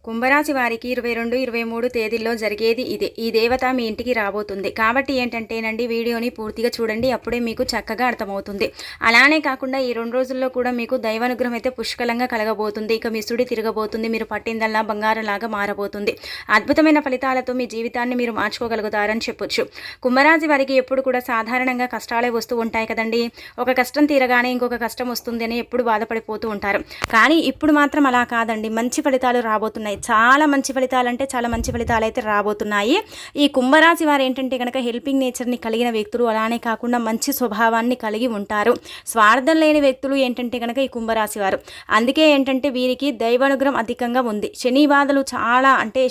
కుంభరాశి వారికి 22, 23 తేదీల్లో జరిగేది ఇదే. ఈ దేవత మీ ఇంటికి రాబోతుంది. కాబట్టి ఏంటంటేనండి, వీడియోని పూర్తిగా చూడండి. అప్పుడే మీకు చక్కగా అర్థమవుతుంది. అలానే కాకుండా ఈ 2 రోజుల్లో కూడా మీకు దైవానుగ్రహం అయితే పుష్కలంగా కలగబోతుంది. ఇక మీ సుడి తిరగబోతుంది. మీరు పట్టిందల్లా బంగారంలాగా మారబోతుంది. అద్భుతమైన ఫలితాలతో మీ జీవితాన్ని మీరు మార్చుకోగలుగుతారని చెప్పొచ్చు. కుంభరాశి వారికి ఎప్పుడు కూడా సాధారణంగా కష్టాలే వస్తూ ఉంటాయి కదండి. ఒక కష్టం తీరగానే ఇంకొక కష్టం వస్తుంది అని ఎప్పుడు బాధపడిపోతూ ఉంటారు. కానీ ఇప్పుడు మాత్రం అలా కాదండి. మంచి ఫలితాలు రాబోతున్నాయి. చాలా మంచి ఫలితాలు అంటే చాలా మంచి ఫలితాలు అయితే రాబోతున్నాయి. ఈ కుంభరాశి వారు ఏంటంటే కనుక హెల్పింగ్ నేచర్ని కలిగిన వ్యక్తులు, అలానే కాకుండా మంచి స్వభావాన్ని కలిగి ఉంటారు. స్వార్థం లేని వ్యక్తులు ఏంటంటే కనుక ఈ కుంభరాశి వారు. అందుకే ఏంటంటే వీరికి దైవానుగ్రహం అధికంగా ఉంది. శని బాధలు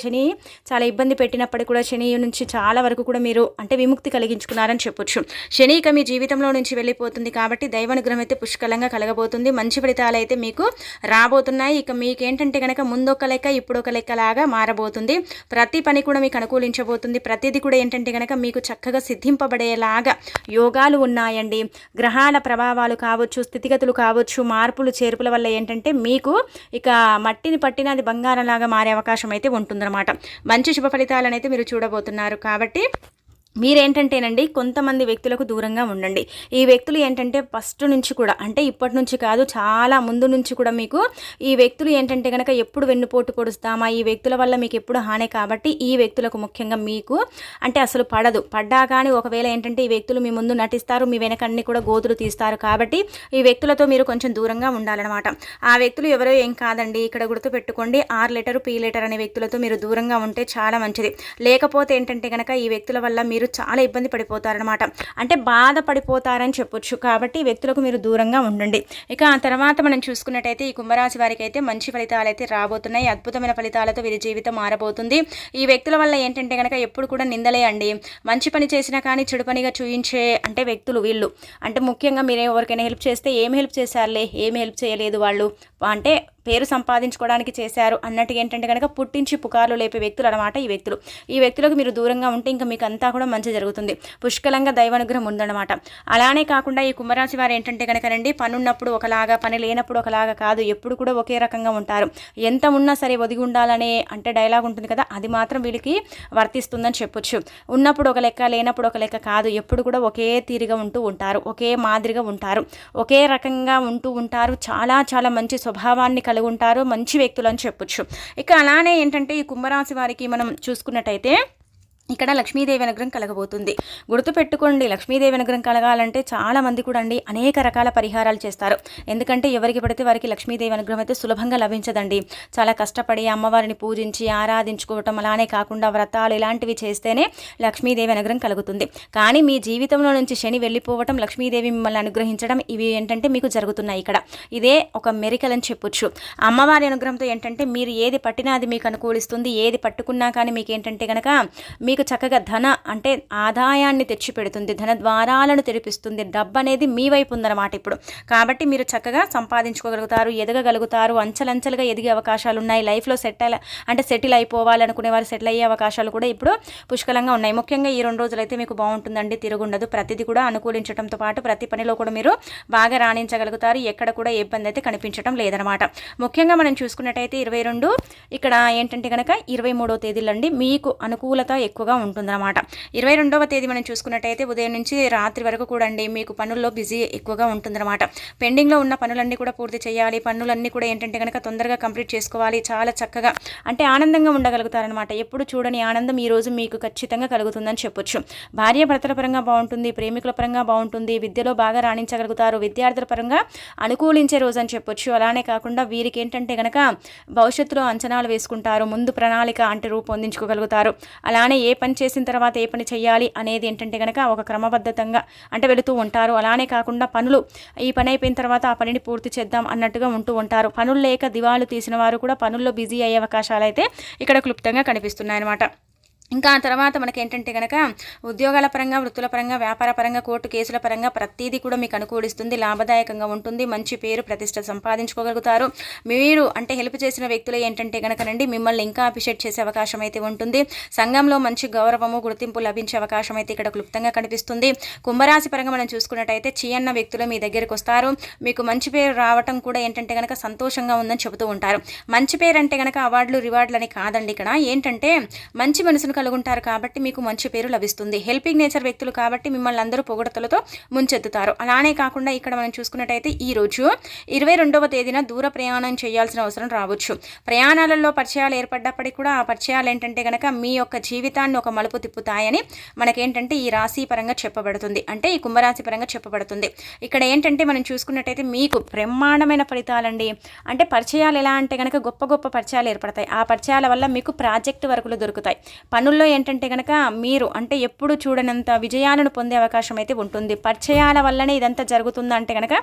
శని చాలా ఇబ్బంది పెట్టినప్పటికీ కూడా శని నుంచి చాలా వరకు కూడా మీరు విముక్తి కలిగించుకున్నారని చెప్పొచ్చు. శని ఇక మీ జీవితంలో నుంచి వెళ్ళిపోతుంది. కాబట్టి దైవానుగ్రహం అయితే పుష్కలంగా కలగబోతుంది. మంచి ఫలితాలు అయితే మీకు రాబోతున్నాయి. ఇక మీకేంటంటే కనుక ముందొక లెక్క ఇప్పుడు ఒక లెక్కలాగా మారబోతుంది. ప్రతి పని కూడా మీకు అనుకూలించబోతుంది. ప్రతిదీ కూడా ఏంటంటే కనుక మీకు చక్కగా సిద్ధింపబడేలాగా యోగాలు ఉన్నాయండి. గ్రహాల ప్రభావాలు కావచ్చు, స్థితిగతులు కావచ్చు, మార్పులు చేర్పుల వల్ల ఏంటంటే మీకు ఇక మట్టిని పట్టిన అది బంగారంలాగా మారే అవకాశం అయితే ఉంటుందన్నమాట. మంచి శుభ ఫలితాలను అయితే మీరు చూడబోతున్నారు. కాబట్టి మీరేంటంటేనండి కొంతమంది వ్యక్తులకు దూరంగా ఉండండి. ఈ వ్యక్తులు ఏంటంటే ఫస్ట్ నుంచి కూడా ఇప్పటి నుంచి కాదు, చాలా ముందు నుంచి కూడా మీకు ఈ వ్యక్తులు ఏంటంటే కనుక ఎప్పుడు వెన్నుపోటు పొడుస్తామా, ఈ వ్యక్తుల వల్ల మీకు ఎప్పుడు హానే. కాబట్టి ఈ వ్యక్తులకు ముఖ్యంగా మీకు అసలు పడ్డా కానీ ఒకవేళ ఏంటంటే ఈ వ్యక్తులు మీ ముందు నటిస్తారు, మీ వెనక అన్ని కూడా గోతులు తీస్తారు. కాబట్టి ఈ వ్యక్తులతో మీరు కొంచెం దూరంగా ఉండాలన్నమాట. ఆ వ్యక్తులు ఎవరో ఏం కాదండి, ఇక్కడ గుర్తుపెట్టుకోండి, ఆర్ లెటర్ పి లెటర్ అనే వ్యక్తులతో మీరు దూరంగా ఉంటే చాలా మంచిది. లేకపోతే ఏంటంటే కనుక ఈ వ్యక్తుల వల్ల మీరు చాలా ఇబ్బంది పడిపోతారనమాట. బాధపడిపోతారని చెప్పొచ్చు. కాబట్టి ఈ వ్యక్తులకు మీరు దూరంగా ఉండండి. ఇక ఆ తర్వాత మనం చూసుకున్నట్టయితే ఈ కుంభరాశి వారికి అయితే మంచి ఫలితాలు అయితే రాబోతున్నాయి. అద్భుతమైన ఫలితాలతో వీరి జీవితం మారబోతుంది. ఈ వ్యక్తుల వల్ల ఏంటంటే కనుక ఎప్పుడు కూడా నిందలే అండి. మంచి పని చేసినా కానీ చెడు పనిగా చూయించే వ్యక్తులు వీళ్ళు. ముఖ్యంగా మీరు ఎవరికైనా హెల్ప్ చేస్తే ఏమి హెల్ప్ చేశారులే, ఏమి హెల్ప్ చేయలేదు వాళ్ళు, పేరు సంపాదించుకోవడానికి చేశారు అన్నట్టుగా ఏంటంటే కనుక పుట్టించి పుకార్లు లేపే వ్యక్తులు అనమాట ఈ వ్యక్తులకు మీరు దూరంగా ఉంటే ఇంకా మీకు అంతా కూడా మంచి జరుగుతుంది. పుష్కలంగా దైవానుగ్రహం ఉందన్నమాట. అలానే కాకుండా ఈ కుంభరాశి వారు ఏంటంటే కనుక పని ఉన్నప్పుడు ఒకలాగా, పని లేనప్పుడు ఒకలాగా కాదు, ఎప్పుడు కూడా ఒకే రకంగా ఉంటారు. ఎంత ఉన్నా సరే ఒదిగి ఉండాలనే డైలాగ్ ఉంటుంది కదా, అది మాత్రం వీళ్ళకి వర్తిస్తుందని చెప్పొచ్చు. ఉన్నప్పుడు ఒక లెక్క, లేనప్పుడు ఒక లెక్క కాదు, ఎప్పుడు కూడా ఒకే తీరుగా ఉంటూ ఉంటారు, ఒకే మాదిరిగా ఉంటారు, ఒకే రకంగా ఉంటూ ఉంటారు. చాలా చాలా మంచి స్వభావాన్ని కలిగి ఉంటారు, మంచి వ్యక్తులు అని చెప్పొచ్చు. ఇక అలానే ఏంటంటే ఈ కుంభరాశి వారికి మనం చూసుకున్నట్టయితే ఇక్కడ లక్ష్మీదేవి అనుగ్రహం కలగబోతుంది. గుర్తుపెట్టుకోండి, లక్ష్మీదేవి అనుగ్రహం కలగాలంటే చాలామంది కూడా అనేక రకాల పరిహారాలు చేస్తారు. ఎందుకంటే ఎవరికి పడితే వారికి లక్ష్మీదేవి అనుగ్రహం అయితే సులభంగా లభించదండి. చాలా కష్టపడి అమ్మవారిని పూజించి ఆరాధించుకోవటం, అలానే కాకుండా వ్రతాలు ఇలాంటివి చేస్తేనే లక్ష్మీదేవి అనుగ్రహం కలుగుతుంది. కానీ మీ జీవితంలో నుంచి శని వెళ్ళిపోవటం, లక్ష్మీదేవి మిమ్మల్ని అనుగ్రహించడం, ఇవి ఏంటంటే మీకు జరుగుతున్నాయి. ఇక్కడ ఇదే ఒక మెరికల్ అని చెప్పొచ్చు. అమ్మవారి అనుగ్రహంతో ఏంటంటే మీరు ఏది పట్టినా అది మీకు అనుకూలిస్తుంది. ఏది పట్టుకున్నా కానీ మీకు ఏంటంటే కనుక మీకు చక్కగా ఆదాయాన్ని తెచ్చి పెడుతుంది, ధన ద్వారాలను తెరిపిస్తుంది. డబ్బు అనేది మీ వైపు ఉందన్నమాట ఇప్పుడు. కాబట్టి మీరు చక్కగా సంపాదించుకోగలుగుతారు, ఎదగగలుగుతారు, అంచెలంచెలుగా ఎదిగే అవకాశాలు ఉన్నాయి. లైఫ్లో సెటిల్ అయిపోవాలనుకునే వారు సెటిల్ అయ్యే అవకాశాలు కూడా ఇప్పుడు పుష్కలంగా ఉన్నాయి. ముఖ్యంగా ఈ 2 రోజులైతే మీకు బాగుంటుందండి, తిరుగుండదు. ప్రతిదీ కూడా అనుకూలించడంతో పాటు ప్రతి పనిలో కూడా మీరు బాగా రాణించగలుగుతారు. ఎక్కడ కూడా ఇబ్బంది అయితే కనిపించడం లేదనమాట. ముఖ్యంగా మనం చూసుకున్నట్టయితే 22 ఇక్కడ ఏంటంటే కనుక 23వ తేదీలండి మీకు అనుకూలత ఎక్కువగా ఉంటుందన్నమాట. 22వ తేదీ మనం చూసుకున్నట్టయితే ఉదయం నుంచి రాత్రి వరకు కూడా మీకు పనుల్లో బిజీ ఎక్కువగా ఉంటుందన్నమాట. పెండింగ్లో ఉన్న పనులన్నీ కూడా పూర్తి చేయాలి. పనులన్నీ కూడా ఏంటంటే కనుక తొందరగా కంప్లీట్ చేసుకోవాలి. చాలా చక్కగా ఆనందంగా ఉండగలుగుతారనమాట. ఎప్పుడు చూడని ఆనందం ఈ రోజు మీకు ఖచ్చితంగా కలుగుతుందని చెప్పొచ్చు. భార్య భర్తల పరంగా బాగుంటుంది, ప్రేమికుల పరంగా బాగుంటుంది, విద్యలో బాగా రాణించగలుగుతారు, విద్యార్థుల పరంగా అనుకూలించే రోజు అని చెప్పొచ్చు. అలానే కాకుండా వీరికి ఏంటంటే కనుక భవిష్యత్తులో అంచనాలు వేసుకుంటారు, ముందు ప్రణాళిక రూపొందించుకోగలుగుతారు. అలానే ఏ పని చేసిన తర్వాత ఏ పని చేయాలి అనేది ఏంటంటే కనుక ఒక క్రమబద్ధతంగా వెళుతూ ఉంటారు. అలానే కాకుండా ఈ పని అయిపోయిన తర్వాత ఆ పనిని పూర్తి చేద్దాం అన్నట్టుగా ఉంటూ ఉంటారు. పనులు లేక దివాళు తీసిన వారు కూడా పనుల్లో బిజీ అయ్యే అవకాశాలు అయితే ఇక్కడ క్లుప్తంగా కనిపిస్తున్నాయి అన్నమాట. ఇంకా ఆ తర్వాత మనకేంటంటే గనక ఉద్యోగాల పరంగా, వృత్తుల పరంగా, వ్యాపార పరంగా, కోర్టు కేసుల పరంగా ప్రతీది కూడా మీకు అనుకూలిస్తుంది. లాభదాయకంగా ఉంటుంది. మంచి పేరు ప్రతిష్ట సంపాదించుకోగలుగుతారు. మీరు అంటే హెల్ప్ చేసిన వ్యక్తులు ఏంటంటే గనకనండి మిమ్మల్ని ఇంకా అప్రిషియేట్ చేసే అవకాశం అయితే ఉంటుంది. సంఘంలో మంచి గౌరవము, గుర్తింపు లభించే అవకాశం అయితే ఇక్కడ క్లుప్తంగా కనిపిస్తుంది. కుంభరాశి పరంగా మనం చూసుకున్నట్టయితే చిన్న వ్యక్తులు మీ దగ్గరికి వస్తారు. మీకు మంచి పేరు రావటం కూడా ఏంటంటే గనక సంతోషంగా ఉందని చెబుతూ ఉంటారు. మంచి పేరు అంటే గనక అవార్డులు, రివార్డులు అని కాదండి. ఇక్కడ ఏంటంటే మంచి మనసును కలుగుంటారు కాబట్టి మీకు మంచి పేరు లభిస్తుంది. హెల్పింగ్ నేచర్ వ్యక్తులు కాబట్టి మిమ్మల్ని అందరూ పొగడతలతో ముంచెత్తుతారు. అలానే కాకుండా ఇక్కడ మనం చూసుకున్నట్టయితే ఈ రోజు 22వ తేదీన దూర ప్రయాణం చేయాల్సిన అవసరం రావచ్చు. ప్రయాణాలలో పరిచయాలు ఏర్పడ్డప్పటికీ కూడా ఆ పరిచయాలు ఏంటంటే కనుక మీ యొక్క జీవితాన్ని ఒక మలుపు తిప్పుతాయని మనకేంటంటే ఈ రాశి పరంగా చెప్పబడుతుంది. అంటే ఈ కుంభరాశి పరంగా చెప్పబడుతుంది. ఇక్కడ ఏంటంటే మనం చూసుకున్నట్టయితే మీకు బ్రహ్మాండమైన ఫలితాలండి. అంటే పరిచయాలు ఎలా అంటే కనుక గొప్ప గొప్ప పరిచయాలు ఏర్పడతాయి. ఆ పరిచయాల వల్ల మీకు ప్రాజెక్టు వర్కులు దొరుకుతాయి. పనుల్లో ఏంటంటే కనుక మీరు అంటే ఎప్పుడు చూడనంత విజయాలను పొందే అవకాశం అయితే ఉంటుంది. పరిచయాల వల్లనే ఇదంతా జరుగుతుందంటే కనుక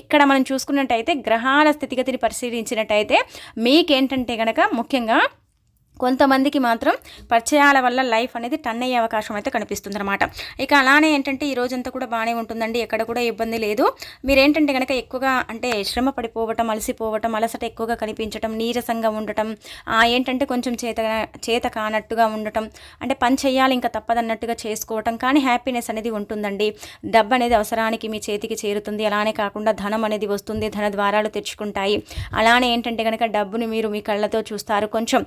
ఇక్కడ మనం చూసుకున్నట్టయితే గ్రహాల స్థితిగతిని పరిశీలించినట్టయితే మీకేంటంటే కనుక ముఖ్యంగా కొంతమందికి మాత్రం పరిచయాల వల్ల లైఫ్ అనేది టర్న్ అయ్యే అవకాశం అయితే కనిపిస్తుంది అనమాట. ఇక అలానే ఏంటంటే ఈ రోజంతా కూడా బాగానే ఉంటుందండి. ఎక్కడ కూడా ఇబ్బంది లేదు. మీరేంటంటే కనుక ఎక్కువగా అంటే శ్రమ పడిపోవటం, అలసిపోవటం, అలసట ఎక్కువగా కనిపించటం, నీరసంగా ఉండటం, ఏంటంటే కొంచెం చేత కానట్టుగా ఉండటం, అంటే పని చేయాలి ఇంకా తప్పదన్నట్టుగా చేసుకోవటం, కానీ హ్యాపీనెస్ అనేది ఉంటుందండి. డబ్బు అనేది అవసరానికి మీ చేతికి చేరుతుంది. అలానే కాకుండా ధనం అనేది వస్తుంది. ధన ద్వారాలు తెచ్చుకుంటాయి. అలానే ఏంటంటే కనుక డబ్బుని మీరు మీ కళ్ళతో చూస్తారు. కొంచెం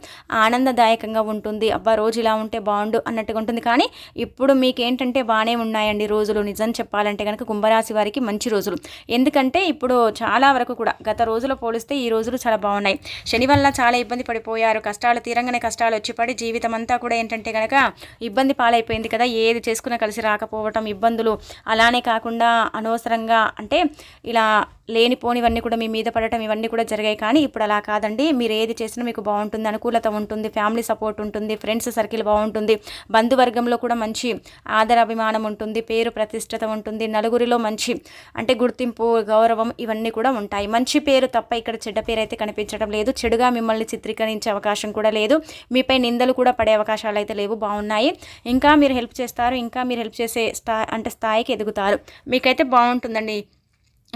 ఆనందదాయకంగా ఉంటుంది. అబ్బా రోజు ఇలా ఉంటే బాగుండు అన్నట్టుగా ఉంటుంది. కానీ ఇప్పుడు మీకేంటంటే బాగానే ఉన్నాయండి రోజులు. నిజం చెప్పాలంటే కనుక కుంభరాశి వారికి మంచి రోజులు. ఎందుకంటే ఇప్పుడు చాలా వరకు కూడా గత రోజులు పోలిస్తే ఈ రోజులు చాలా బాగున్నాయి. శని వల్ల చాలా ఇబ్బంది పడిపోయారు. కష్టాలు తీరంగానే కష్టాలు వచ్చి పడి జీవితం అంతా కూడా ఏంటంటే కనుక ఇబ్బంది పాలైపోయింది కదా. ఏది చేసుకున్నా కలిసి రాకపోవటం, ఇబ్బందులు, అలానే కాకుండా అనవసరంగా అంటే ఇలా లేనిపోనివన్నీ కూడా మీ మీద పడటం, ఇవన్నీ కూడా జరిగాయి. కానీ ఇప్పుడు అలా కాదండి. మీరు ఏది చేసినా మీకు బాగుంటుంది, అనుకూలత ఉంటుంది, ఫ్యామిలీ సపోర్ట్ ఉంటుంది, ఫ్రెండ్స్ సర్కిల్ బాగుంటుంది, బంధువర్గంలో కూడా మంచి ఆదరాభిమానం ఉంటుంది, పేరు ప్రతిష్టత ఉంటుంది, నలుగురిలో మంచి అంటే గుర్తింపు, గౌరవం ఇవన్నీ కూడా ఉంటాయి. మంచి పేరు తప్ప ఇక్కడ చెడ్డ పేరు అయితే కనిపించడం లేదు. చెడుగా మిమ్మల్ని చిత్రీకరించే అవకాశం కూడా లేదు. మీపై నిందలు కూడా పడే అవకాశాలు అయితే లేవు, బాగున్నాయి. ఇంకా మీరు హెల్ప్ చేస్తారు. ఇంకా మీరు హెల్ప్ చేసే స్థాయికి ఎదుగుతారు. మీకైతే బాగుంటుందండి.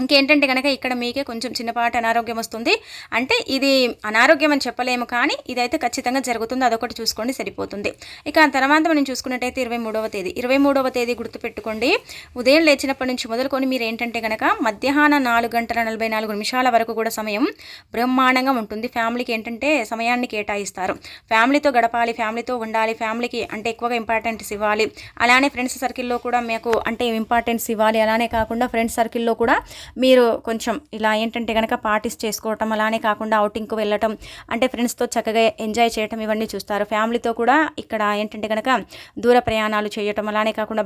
ఇంకేంటంటే కనుక ఇక్కడ మీకే కొంచెం చిన్నపాటి అనారోగ్యం వస్తుంది. అంటే ఇది అనారోగ్యం అని చెప్పలేము, కానీ ఇదైతే ఖచ్చితంగా జరుగుతుంది. అదొకటి చూసుకోండి, సరిపోతుంది. ఇక ఆ తర్వాత మనం చూసుకున్నట్టయితే 23వ తేదీ గుర్తుపెట్టుకోండి. ఉదయం లేచినప్పటి నుంచి మొదలుకొని మీరు ఏంటంటే కనుక మధ్యాహ్నం 4:44 వరకు కూడా సమయం బ్రహ్మాండంగా ఉంటుంది. ఫ్యామిలీకి ఏంటంటే సమయాన్ని కేటాయిస్తారు. ఫ్యామిలీతో గడపాలి, ఫ్యామిలీతో ఉండాలి, ఫ్యామిలీకి అంటే ఎక్కువగా ఇంపార్టెన్స్ ఇవ్వాలి. అలానే ఫ్రెండ్స్ సర్కిల్లో కూడా మీకు అంటే ఇంపార్టెన్స్ ఇవ్వాలి. అలానే కాకుండా ఫ్రెండ్స్ సర్కిల్లో కూడా మీరు కొంచెం ఇలా ఏంటంటే కనుక పార్టీస్ చేసుకోవటం, అలానే కాకుండా అవుటింగ్కి వెళ్ళటం, అంటే ఫ్రెండ్స్తో చక్కగా ఎంజాయ్ చేయటం, ఇవన్నీ చూస్తారు. ఫ్యామిలీతో కూడా ఇక్కడ ఏంటంటే కనుక దూర ప్రయాణాలు చేయటం, అలానే కాకుండా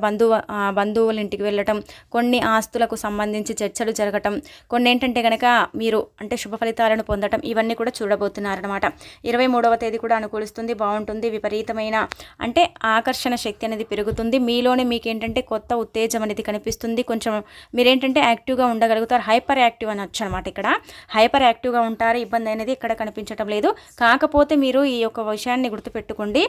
బంధువుల ఇంటికి వెళ్ళటం, కొన్ని ఆస్తులకు సంబంధించి చర్చలు జరగటం, కొన్ని ఏంటంటే కనుక మీరు అంటే శుభ ఫలితాలను పొందటం, ఇవన్నీ కూడా చూడబోతున్నారనమాట. 23వ తేదీ కూడా అనుకూలిస్తుంది, బాగుంటుంది. విపరీతమైన అంటే ఆకర్షణ శక్తి అనేది పెరుగుతుంది. మీలోనే మీకేంటంటే కొత్త ఉత్తేజం అనేది కనిపిస్తుంది. కొంచెం మీరేంటంటే యాక్టివ్గా ఉండగలుగుతారు. హైపర్ యాక్టివ్ అనొచ్చు అనమాట. ఇక్కడ హైపర్ యాక్టివ్గా ఉంటారు. ఇబ్బంది అనేది ఇక్కడ కనిపించడం లేదు. కాకపోతే మీరు ఈ యొక్క విషయాన్ని గుర్తుపెట్టుకోండి.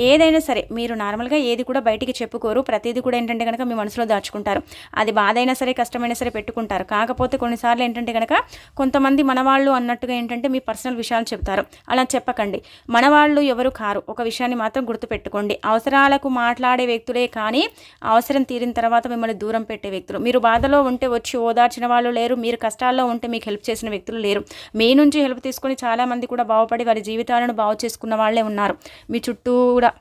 ఏదైనా సరే మీరు నార్మల్గా ఏది కూడా బయటికి చెప్పుకోరు. ప్రతిదీ కూడా ఏంటంటే కనుక మీ మనసులో దాచుకుంటారు. అది బాధ అయినా సరే, కష్టమైనా సరే పెట్టుకుంటారు. కాకపోతే కొన్నిసార్లు ఏంటంటే కనుక కొంతమంది మనవాళ్ళు అన్నట్టుగా ఏంటంటే మీ పర్సనల్ విషయాలు చెప్తారు. అలా చెప్పకండి. మనవాళ్ళు ఎవరు కారు. ఒక విషయాన్ని మాత్రం గుర్తుపెట్టుకోండి. అవసరాలకు మాట్లాడే వ్యక్తులే కానీ అవసరం తీరిన తర్వాత మిమ్మల్ని దూరం పెట్టే వ్యక్తులు. మీరు బాధలో ఉంటే వచ్చి ఓదార్చిన వాళ్ళు లేరు. మీరు కష్టాల్లో ఉంటే మీకు హెల్ప్ చేసిన వ్యక్తులు లేరు. మీ నుంచి హెల్ప్ తీసుకొని చాలామంది కూడా బాగుపడి వారి జీవితాలను బాగు చేసుకున్న వాళ్ళే ఉన్నారు మీ చుట్టూ కూడా.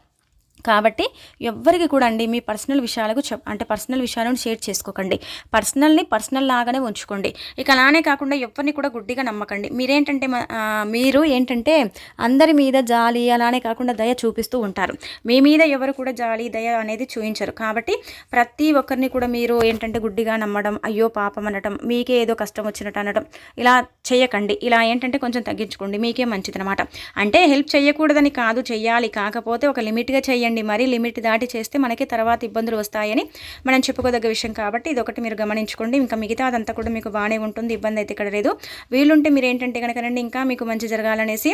కాబట్టి ఎవ్వరికి కూడా అండి మీ పర్సనల్ విషయాలకు అంటే పర్సనల్ విషయాలను షేర్ చేసుకోకండి. పర్సనల్ లాగానే ఉంచుకోండి. ఇక అలానే కాకుండా ఎవరిని కూడా గుడ్డిగా నమ్మకండి. మీరు ఏంటంటే అందరి మీద జాలి, అలానే కాకుండా దయ చూపిస్తూ ఉంటారు. మీ మీద ఎవరు కూడా జాలి, దయ అనేది చూపించరు. కాబట్టి ప్రతి ఒక్కరిని కూడా మీరు ఏంటంటే గుడ్డిగా నమ్మడం, అయ్యో పాపం అనడం, మీకే ఏదో కష్టం వచ్చినట్టు అనడం, ఇలా చేయకండి. ఇలా ఏంటంటే కొంచెం తగ్గించుకోండి, మీకే మంచిదనమాట. అంటే హెల్ప్ చేయకూడదని కాదు, చెయ్యాలి. కాకపోతే ఒక లిమిట్గా చేయండి. చేయండి, మరీ లిమిట్ దాటి చేస్తే మనకి తర్వాత ఇబ్బందులు వస్తాయని మనం చెప్పుకోదగ్గ విషయం. కాబట్టి ఇది ఒకటి మీరు గమనించుకోండి. ఇంకా మిగతా అదంతా కూడా మీకు బాగానే ఉంటుంది, ఇబ్బంది అయితే ఇక్కడ లేదు. వీలుంటే మీరు ఏంటంటే కనుక రండి, ఇంకా మీకు మంచి జరగాలనేసి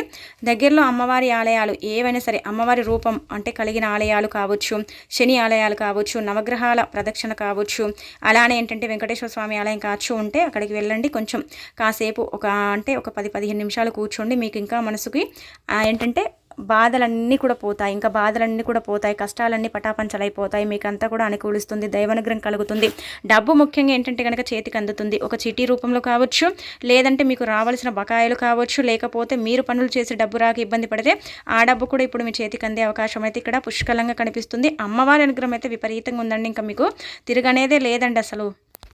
దగ్గరలో అమ్మవారి ఆలయాలు ఏవైనా సరే, అమ్మవారి రూపం అంటే కలిగిన ఆలయాలు కావచ్చు, శని ఆలయాలు కావచ్చు, నవగ్రహాల ప్రదక్షిణ కావచ్చు, అలానే ఏంటంటే వెంకటేశ్వర స్వామి ఆలయం కావచ్చు ఉంటే అక్కడికి వెళ్ళండి. కొంచెం కాసేపు ఒక 10-15 నిమిషాలు కూర్చోండి. మీకు ఇంకా మనసుకి ఏంటంటే బాధలన్నీ కూడా పోతాయి, ఇంకా బాధలన్నీ కూడా పోతాయి, కష్టాలన్నీ పటాపంచలైపోతాయి, మీకు అంతా కూడా అనుకూలిస్తుంది, దైవానుగ్రహం కలుగుతుంది. డబ్బు ముఖ్యంగా ఏంటంటే కనుక చేతికి అందుతుంది, ఒక చీటీ రూపంలో కావచ్చు, లేదంటే మీకు రావాల్సిన బకాయిలు కావచ్చు, లేకపోతే మీరు పనులు చేసి డబ్బు రాక ఇబ్బంది పడితే ఆ డబ్బు కూడా ఇప్పుడు మీ చేతికి అందే అవకాశం అయితే ఇక్కడ పుష్కలంగా కనిపిస్తుంది. అమ్మవారి అనుగ్రహం అయితే విపరీతంగా ఉందండి, ఇంకా మీకు తిరగనేదే లేదండి అసలు.